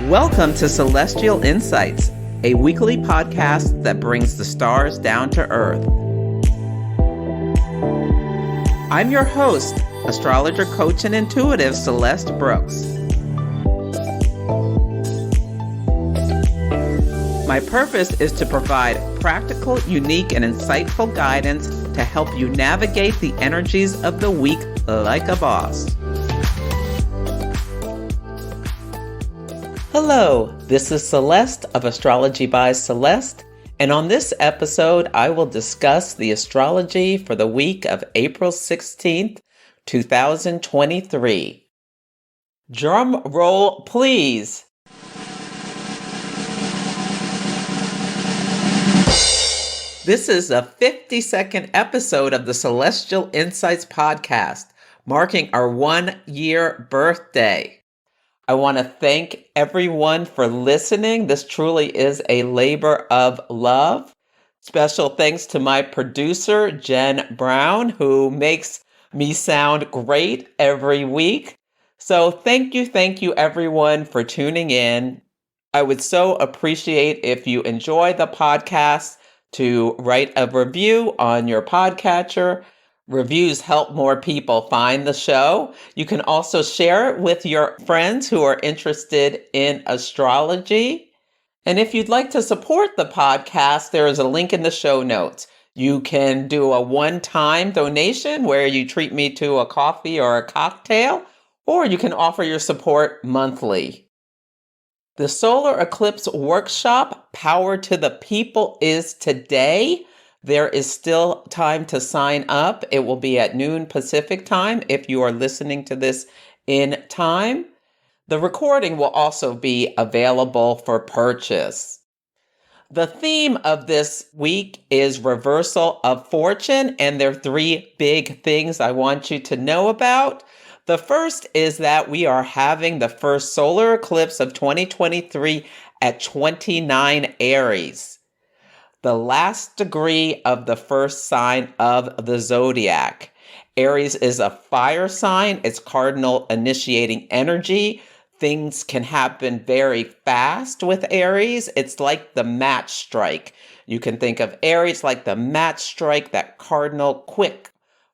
Welcome to Celestial Insights, a weekly podcast that brings the stars down to earth. I'm your host, astrologer, coach, and intuitive Celeste Brooks. My purpose is to provide practical, unique, and insightful guidance to help you navigate the energies of the week like a boss. Hello, this is Celeste of Astrology by Celeste, and on this episode, I will discuss the astrology for the week of April 16th, 2023. Drum roll, please. This is the 52nd episode of the Celestial Insights podcast, marking our 1-year birthday. I want to thank everyone for listening. This truly is a labor of love. Special thanks to my producer, Jen Braun, who makes me sound great every week. So thank you everyone for tuning in. I would so appreciate if you enjoy the podcast to write a review on your podcatcher. Reviews help more people find the show. You can also share it with your friends who are interested in astrology. And if you'd like to support the podcast, there is a link in the show notes. You can do a one-time donation where you treat me to a coffee or a cocktail, or you can offer your support monthly. The Solar Eclipse Workshop, Power to the People, is today. There is still time to sign up. It will be at noon Pacific time if you are listening to this in time. The recording will also be available for purchase. The theme of this week is reversal of fortune, and there are 3 big things I want you to know about. The first is that we are having the first solar eclipse of 2023 at 29 Aries, the last degree of the first sign of the zodiac. Aries is a fire sign. It's cardinal initiating energy. Things can happen very fast with Aries. It's like the match strike. You can think of Aries like the match strike, that cardinal quick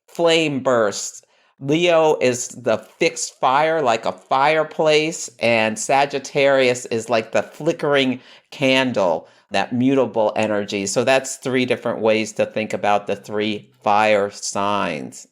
flame burst. Leo is the fixed fire, like a fireplace, and Sagittarius is like the flickering candle, that mutable energy. So that's 3 different ways to think about the 3 fire signs.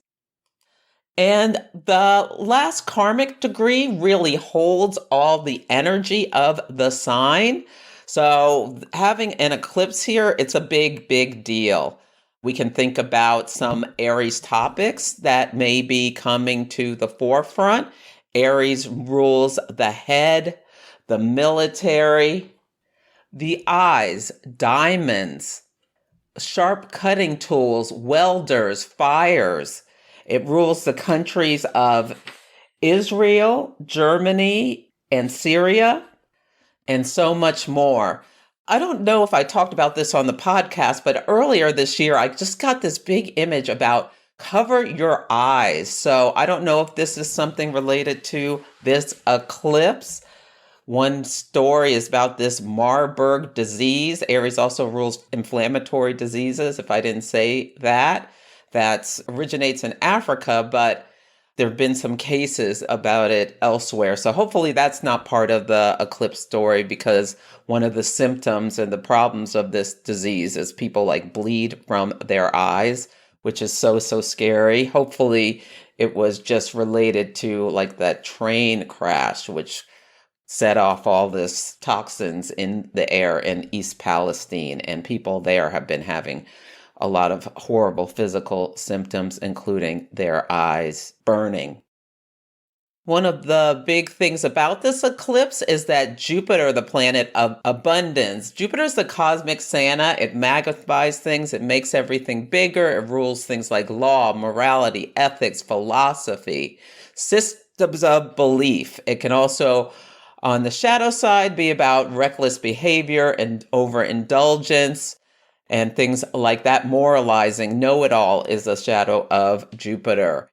And the last karmic degree really holds all the energy of the sign. So having an eclipse here, it's a big deal. We can think about some Aries topics that may be coming to the forefront. Aries rules the head, the military, the eyes, diamonds, sharp cutting tools, welders, fires. It rules the countries of Israel, Germany, and Syria, and so much more. I don't know if I talked about this on the podcast, but earlier this year, I just got this big image about cover your eyes. So I don't know if this is something related to this eclipse. One story is about this Marburg disease. Aries also rules inflammatory diseases, if I didn't say that. That originates in Africa, but there have been some cases about it elsewhere. So hopefully that's not part of the eclipse story, because one of the symptoms and the problems of this disease is people like bleed from their eyes, which is so scary. Hopefully it was just related to like that train crash, which set off all this toxins in the air in East Palestine, and people there have been having a lot of horrible physical symptoms, including their eyes burning. One of the big things about this eclipse is that Jupiter, the planet of abundance, Jupiter is the cosmic Santa. It magnifies things. It makes everything bigger. It rules things like law, morality, ethics, philosophy, systems of belief. It can also, on the shadow side, be about reckless behavior and overindulgence. and things like that. Moralizing, know-it-all is a shadow of Jupiter.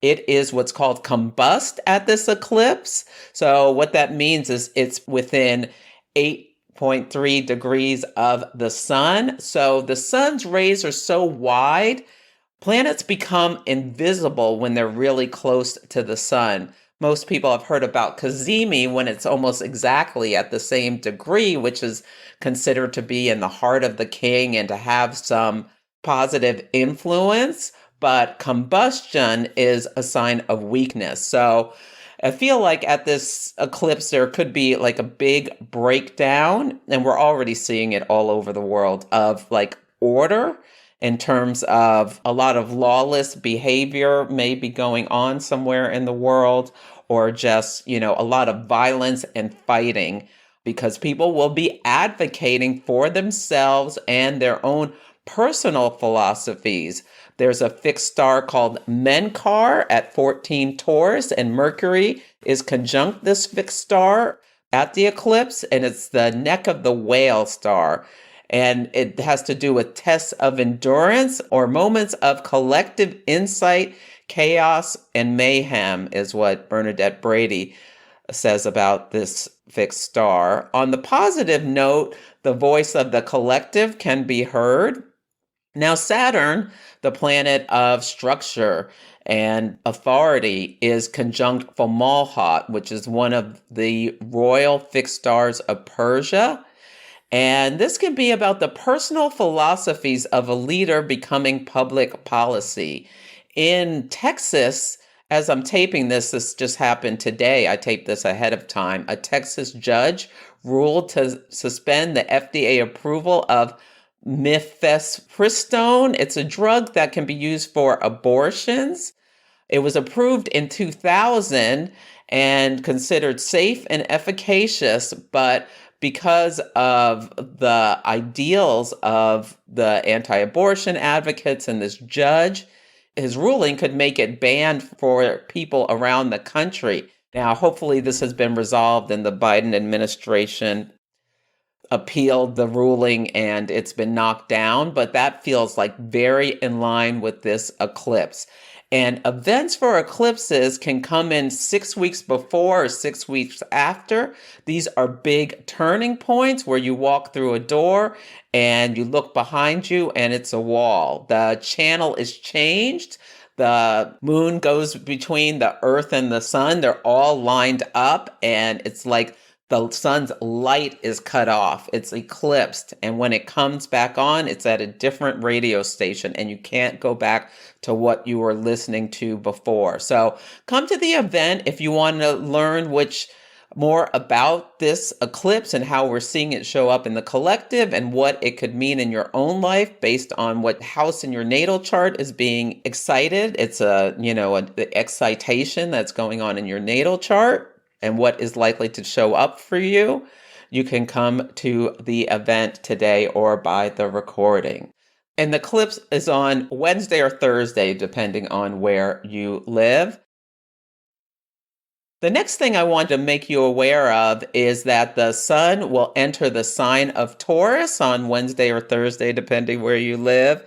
It is what's called combust at this eclipse. So what that means is it's within 8.3 degrees of the sun. So the sun's rays are so wide, planets become invisible when they're really close to the sun. Most people have heard about cazimi when it's almost exactly at the same degree, which is considered to be in the heart of the king and to have some positive influence. But combustion is a sign of weakness. So I feel like at this eclipse, there could be like a big breakdown, and we're already seeing it all over the world, of like order in terms of a lot of lawless behavior may be going on somewhere in the world, or just, a lot of violence and fighting, because people will be advocating for themselves and their own personal philosophies. There's a fixed star called Menkar at 14 Taurus, and Mercury is conjunct this fixed star at the eclipse, and it's the neck of the whale star. And it has to do with tests of endurance or moments of collective insight, chaos, and mayhem, is what Bernadette Brady says about this fixed star. On the positive note, the voice of the collective can be heard. Now, Saturn, the planet of structure and authority, is conjunct Fomalhaut, which is one of the royal fixed stars of Persia. And this can be about the personal philosophies of a leader becoming public policy. In Texas, as I'm taping this just happened today, I taped this ahead of time, a Texas judge ruled to suspend the FDA approval of mifepristone. It's a drug that can be used for abortions. It was approved in 2000 and considered safe and efficacious, but because of the ideals of the anti-abortion advocates and this judge, his ruling could make it banned for people around the country. Now, hopefully this has been resolved and the Biden administration appealed the ruling and it's been knocked down, but that feels like very in line with this eclipse. And events for eclipses can come in 6 weeks before or 6 weeks after. These are big turning points where you walk through a door and you look behind you and it's a wall. The channel is changed. The moon goes between the earth and the sun. They're all lined up, and it's like the sun's light is cut off. It's eclipsed. And when it comes back on, it's at a different radio station, and you can't go back to what you were listening to before. So come to the event if you want to learn more about this eclipse and how we're seeing it show up in the collective and what it could mean in your own life based on what house in your natal chart is being excited. It's the excitation that's going on in your natal chart and what is likely to show up for you. You can come to the event today or by the recording. And the eclipse is on Wednesday or Thursday, depending on where you live. The next thing I want to make you aware of is that the sun will enter the sign of Taurus on Wednesday or Thursday, depending where you live.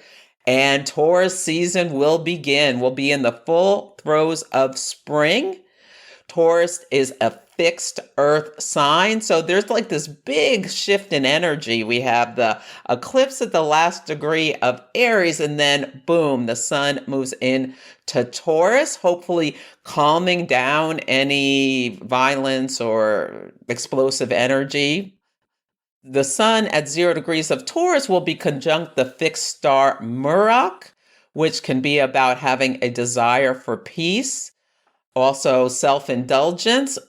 And Taurus season will begin. We'll be in the full throes of spring. Taurus is a fixed earth sign. So there's like this big shift in energy. We have the eclipse at the last degree of Aries, and then boom, the sun moves in to Taurus, hopefully calming down any violence or explosive energy. The sun at 0 degrees of Taurus will be conjunct the fixed star Murak, which can be about having a desire for peace. Also, self-indulgence.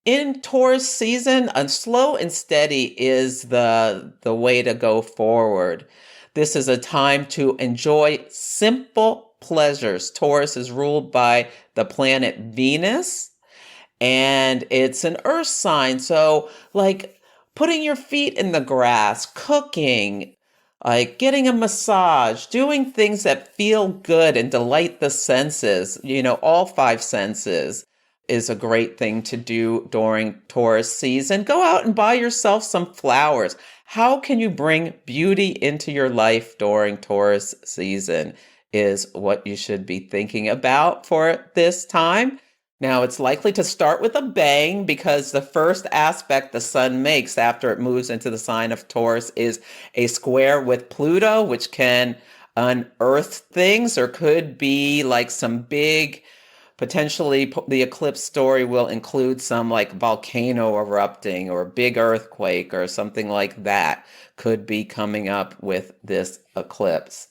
In Taurus season, slow and steady is the way to go forward. This is a time to enjoy simple pleasures. Taurus is ruled by the planet Venus, and it's an earth sign. So, like putting your feet in the grass, cooking, like getting a massage, doing things that feel good and delight the senses, all 5 senses is a great thing to do during Taurus season. Go out and buy yourself some flowers. How can you bring beauty into your life during Taurus season is what you should be thinking about for this time. Now, it's likely to start with a bang because the first aspect the sun makes after it moves into the sign of Taurus is a square with Pluto, which can unearth things or could be like some big, potentially the eclipse story will include some like volcano erupting or a big earthquake or something like that could be coming up with this eclipse.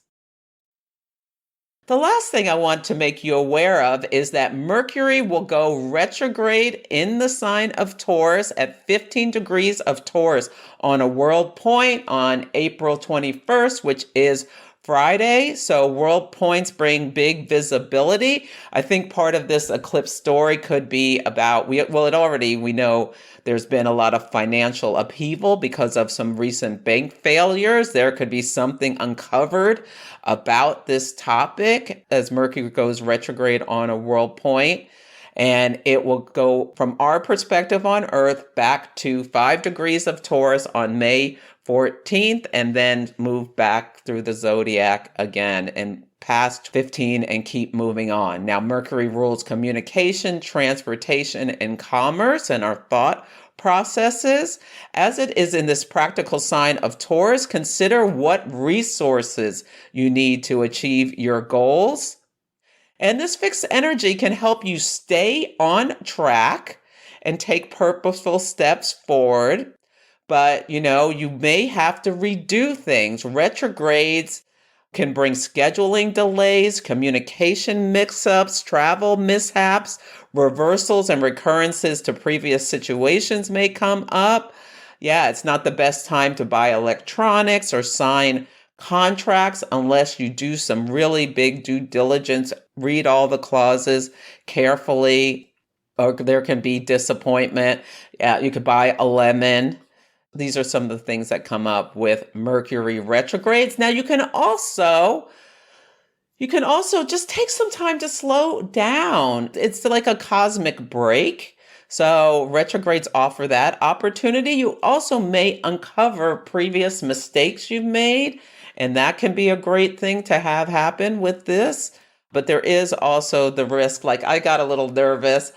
The last thing I want to make you aware of is that Mercury will go retrograde in the sign of Taurus at 15 degrees of Taurus on a world point on April 21st, which is Friday. So world points bring big visibility. I think part of this eclipse story could be about, we know there's been a lot of financial upheaval because of some recent bank failures. There could be something uncovered about this topic as Mercury goes retrograde on a world point. And it will go from our perspective on Earth back to 5 degrees of Taurus on May 14th, and then move back through the zodiac again and past 15 and keep moving on. Now, Mercury rules communication, transportation, and commerce and our thought processes. As it is in this practical sign of Taurus, consider what resources you need to achieve your goals. And this fixed energy can help you stay on track and take purposeful steps forward. But, you may have to redo things. Retrogrades can bring scheduling delays, communication mix-ups, travel mishaps, reversals and recurrences to previous situations may come up. Yeah, it's not the best time to buy electronics or sign contracts unless you do some really big due diligence, read all the clauses carefully, or there can be disappointment. Yeah, you could buy a lemon. These are some of the things that come up with Mercury retrogrades. Now, you can also just take some time to slow down. It's like a cosmic break. So retrogrades offer that opportunity. You also may uncover previous mistakes you've made, and that can be a great thing to have happen with this. But there is also the risk, like I got a little nervous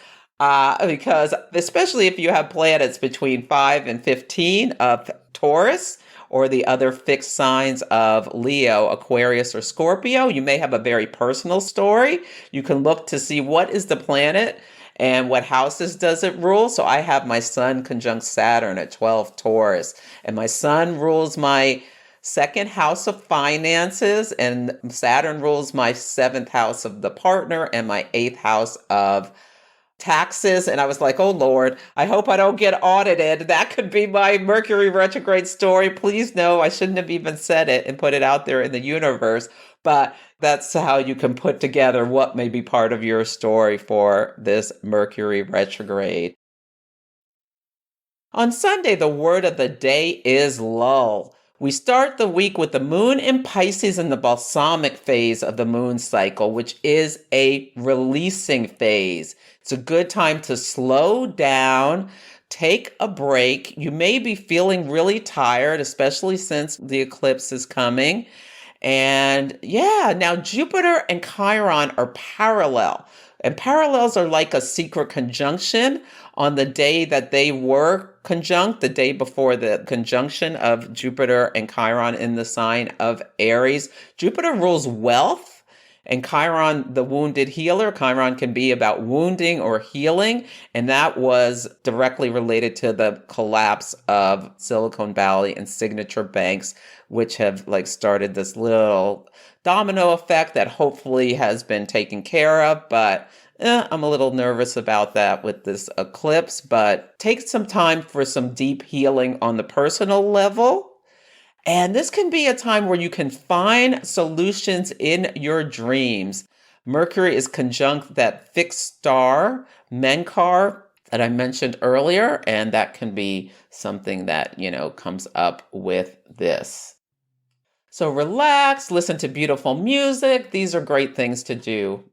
because especially if you have planets between 5 and 15 of Taurus or the other fixed signs of Leo, Aquarius, or Scorpio, you may have a very personal story. You can look to see what is the planet and what houses does it rule. So I have my sun conjunct Saturn at 12 Taurus, and my sun rules my second house of finances, and Saturn rules my seventh house of the partner and my eighth house of taxes. And I was like, oh Lord, I hope I don't get audited. That could be my Mercury retrograde story. Please no, I shouldn't have even said it and put it out there in the universe. But that's how you can put together what may be part of your story for this Mercury retrograde. On Sunday, the word of the day is lull. We start the week with the moon in Pisces in the balsamic phase of the moon cycle, which is a releasing phase. It's a good time to slow down, take a break. You may be feeling really tired, especially since the eclipse is coming. And yeah, now Jupiter and Chiron are parallel. And parallels are like a secret conjunction on the day that they were conjunct, the day before the conjunction of Jupiter and Chiron in the sign of Aries. Jupiter rules wealth, and Chiron, the wounded healer. Chiron can be about wounding or healing, and that was directly related to the collapse of Silicon Valley and signature banks, which have started this little domino effect that hopefully has been taken care of, but I'm a little nervous about that with this eclipse. But take some time for some deep healing on the personal level. And this can be a time where you can find solutions in your dreams. Mercury is conjunct that fixed star, Menkar, that I mentioned earlier, and that can be something that, comes up with this. So relax, listen to beautiful music. These are great things to do.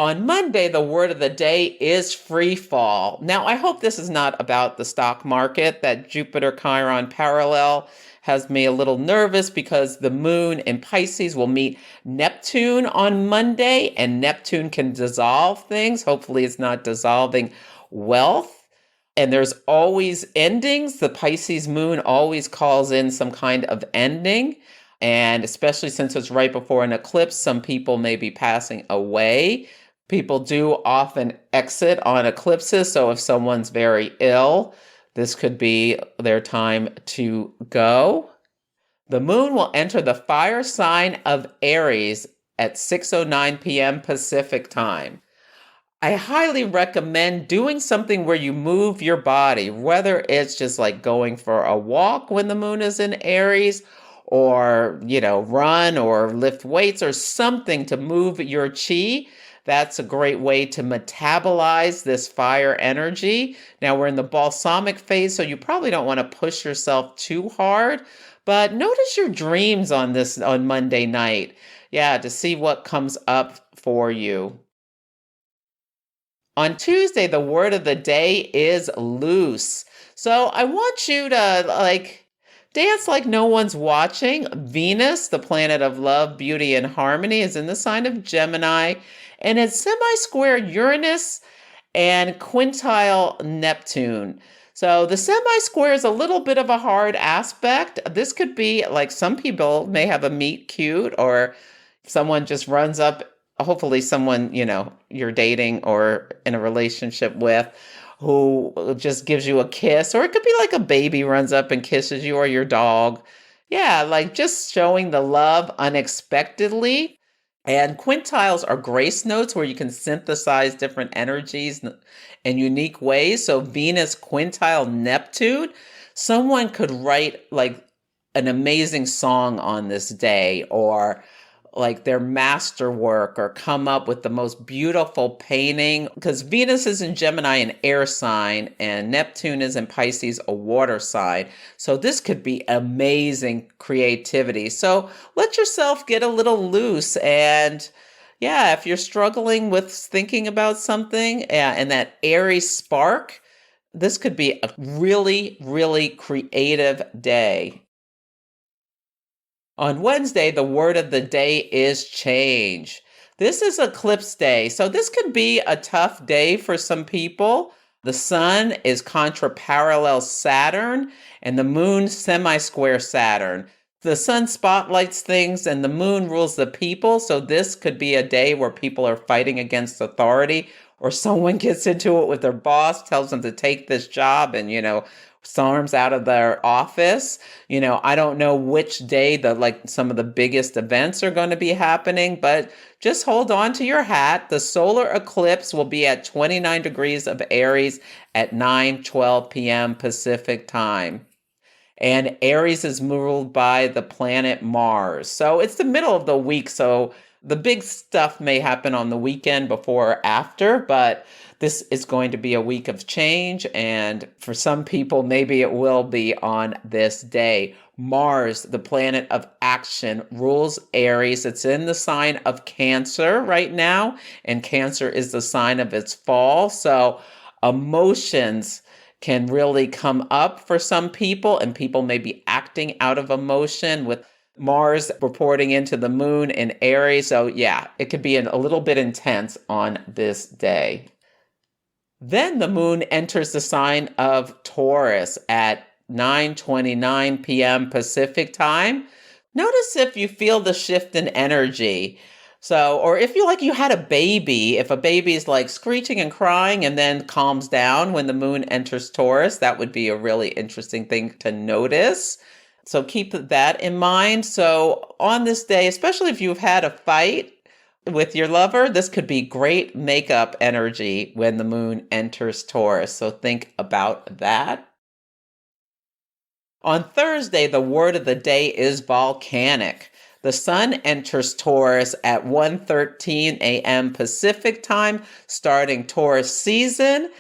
On Monday, the word of the day is free fall. Now, I hope this is not about the stock market. That Jupiter Chiron parallel has me a little nervous because the moon in Pisces will meet Neptune on Monday, and Neptune can dissolve things. Hopefully, it's not dissolving wealth. And there's always endings. The Pisces moon always calls in some kind of ending. And especially since it's right before an eclipse, some people may be passing away. People do often exit on eclipses. So if someone's very ill, this could be their time to go. The moon will enter the fire sign of Aries at 6:09 p.m. Pacific time. I highly recommend doing something where you move your body, whether it's just like going for a walk when the moon is in Aries, or, run or lift weights or something to move your chi. That's a great way to metabolize this fire energy. Now we're in the balsamic phase, so you probably don't want to push yourself too hard, but notice your dreams on Monday night. Yeah, to see what comes up for you. On Tuesday, the word of the day is loose. So I want you to dance like no one's watching. Venus, the planet of love, beauty, and harmony, is in the sign of Gemini, and it's semi-square Uranus and quintile Neptune. So the semi-square is a little bit of a hard aspect. This could be like some people may have a meet cute, or someone just runs up, hopefully someone, you're dating or in a relationship with, who just gives you a kiss, or it could be like a baby runs up and kisses you, or your dog. Yeah, like just showing the love unexpectedly. And quintiles are grace notes where you can synthesize different energies in unique ways. So Venus quintile Neptune, someone could write like an amazing song on this day, or like their masterwork, or come up with the most beautiful painting, because Venus is in Gemini, an air sign, and Neptune is in Pisces, a water sign. So this could be amazing creativity. So let yourself get a little loose. And yeah, if you're struggling with thinking about something, and that airy spark, this could be a really, really creative day. On Wednesday, the word of the day is change. This is eclipse day, so this could be a tough day for some people. The sun is contra parallel Saturn, and the moon semi-square Saturn. The sun spotlights things and the moon rules the people, so this could be a day where people are fighting against authority, or someone gets into it with their boss, tells them to take this job, and storms out of their office. I don't know which day some of the biggest events are going to be happening, but just hold on to your hat. The solar eclipse will be at 29 degrees of Aries at 9:12 p.m. Pacific time. And Aries is ruled by the planet Mars. So it's the middle of the week, so the big stuff may happen on the weekend before or after, but this is going to be a week of change, and for some people, maybe it will be on this day. Mars, the planet of action, rules Aries. It's in the sign of Cancer right now, and Cancer is the sign of its fall. So emotions can really come up for some people, and people may be acting out of emotion with Mars reporting into the moon in Aries. So yeah, it could be a little bit intense on this day. Then the moon enters the sign of Taurus at 9:29 p.m. Pacific time. Notice if you feel the shift in energy. So, or if you had a baby, if a baby is like screeching and crying and then calms down when the moon enters Taurus, that would be a really interesting thing to notice. So keep that in mind. So on this day, especially if you've had a fight with your lover, this could be great makeup energy when the moon enters Taurus. So think about that. On Thursday, the word of the day is volcanic. The sun enters Taurus at 1:13 a.m. Pacific time, starting Taurus season.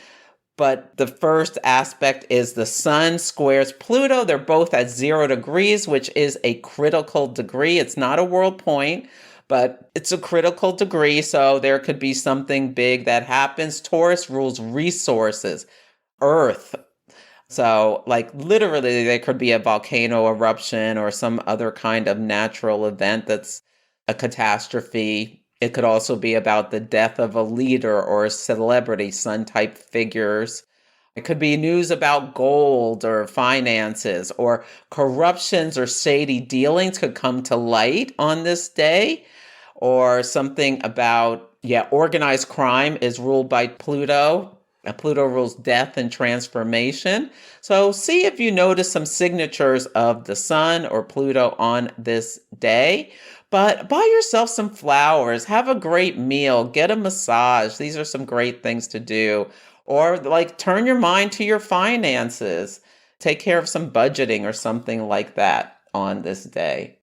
But the first aspect is the sun squares Pluto. They're both at 0 degrees, which is a critical degree. It's not a world point, but it's a critical degree, so there could be something big that happens. Taurus rules resources, earth. So, like, literally, there could be a volcano eruption or some other kind of natural event that's a catastrophe. It could also be about the death of a leader or a celebrity, sun-type figures. It could be news about gold or finances, or corruptions or shady dealings could come to light on this day, or something about, organized crime is ruled by Pluto. Pluto rules death and transformation. So see if you notice some signatures of the sun or Pluto on this day. But buy yourself some flowers, have a great meal, get a massage. These are some great things to do. Or like turn your mind to your finances. Take care of some budgeting or something like that on this day.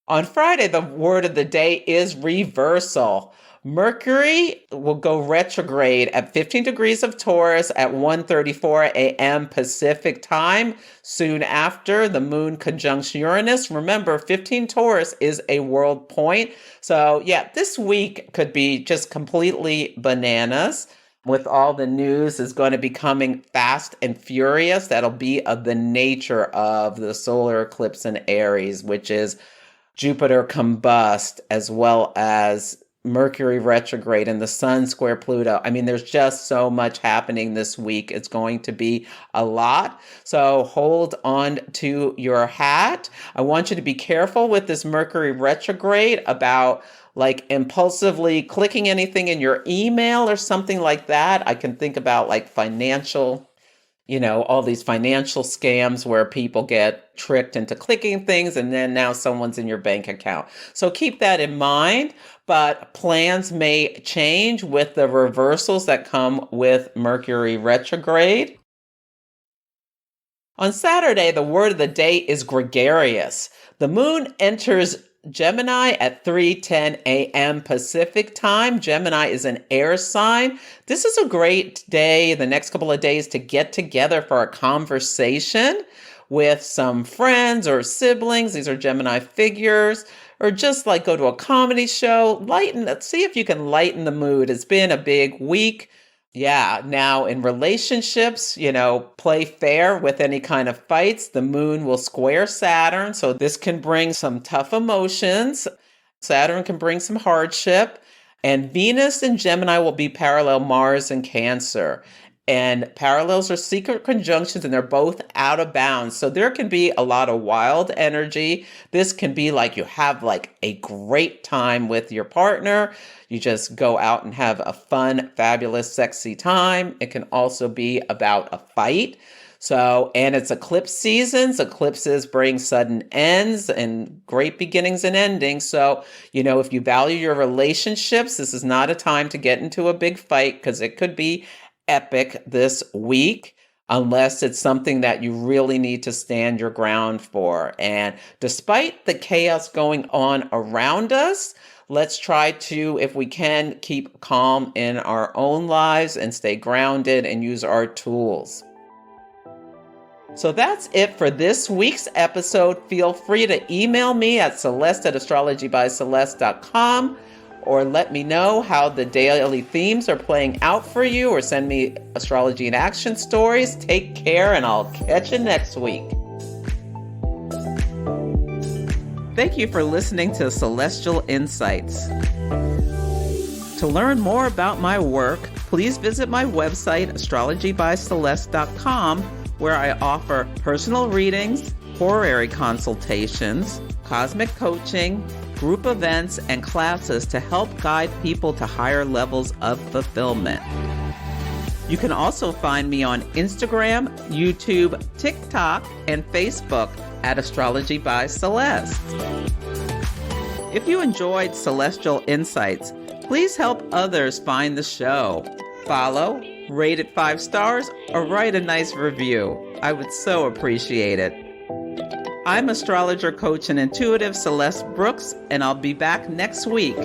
On Friday, the word of the day is reversal. Mercury will go retrograde at 15 degrees of Taurus at 1:34 a.m. Pacific time. Soon after, the moon conjuncts Uranus. Remember, 15 Taurus is a world point. So this week could be just completely bananas. With all the news is going to be coming fast and furious. That'll be of the nature of the solar eclipse in Aries, which is Jupiter combust, as well as Mercury retrograde and the sun square Pluto. I mean, there's just so much happening this week. It's going to be a lot. So hold on to your hat. I want you to be careful with this Mercury retrograde about like impulsively clicking anything in your email or something like that. I can think about like financial, all these financial scams where people get tricked into clicking things and then now someone's in your bank account. So keep that in mind, but plans may change with the reversals that come with Mercury retrograde. On Saturday, the word of the day is gregarious. The moon enters Gemini at 3:10 a.m. Pacific time. Gemini is an air sign. This is a great day, the next couple of days, to get together for a conversation with some friends or siblings. These are Gemini figures. Or just like go to a comedy show. See if you can lighten the mood. It's been a big week. Now in relationships, play fair with any kind of fights. The moon will square Saturn, so this can bring some tough emotions. Saturn can bring some hardship. And Venus and Gemini will be parallel Mars and Cancer. And parallels are secret conjunctions, and they're both out of bounds. So there can be a lot of wild energy. This can be like you have like a great time with your partner. You just go out and have a fun, fabulous, sexy time. It can also be about a fight. So, and it's eclipse seasons. Eclipses bring sudden ends and great beginnings and endings. So, if you value your relationships, this is not a time to get into a big fight because it could be epic this week, unless it's something that you really need to stand your ground for. And despite the chaos going on around us, let's try to, if we can, keep calm in our own lives and stay grounded and use our tools. So that's it for this week's episode. Feel free to email me at celeste@astrologybyceleste.com. or let me know how the daily themes are playing out for you, or send me astrology in action stories. Take care, and I'll catch you next week. Thank you for listening to Celestial Insights. To learn more about my work, please visit my website, astrologybyceleste.com, where I offer personal readings, horary consultations, cosmic coaching, group events, and classes to help guide people to higher levels of fulfillment. You can also find me on Instagram, YouTube, TikTok, and Facebook at Astrology by Celeste. If you enjoyed Celestial Insights, please help others find the show. Follow, rate it 5 stars, or write a nice review. I would so appreciate it. I'm astrologer, coach, and intuitive Celeste Brooks, and I'll be back next week.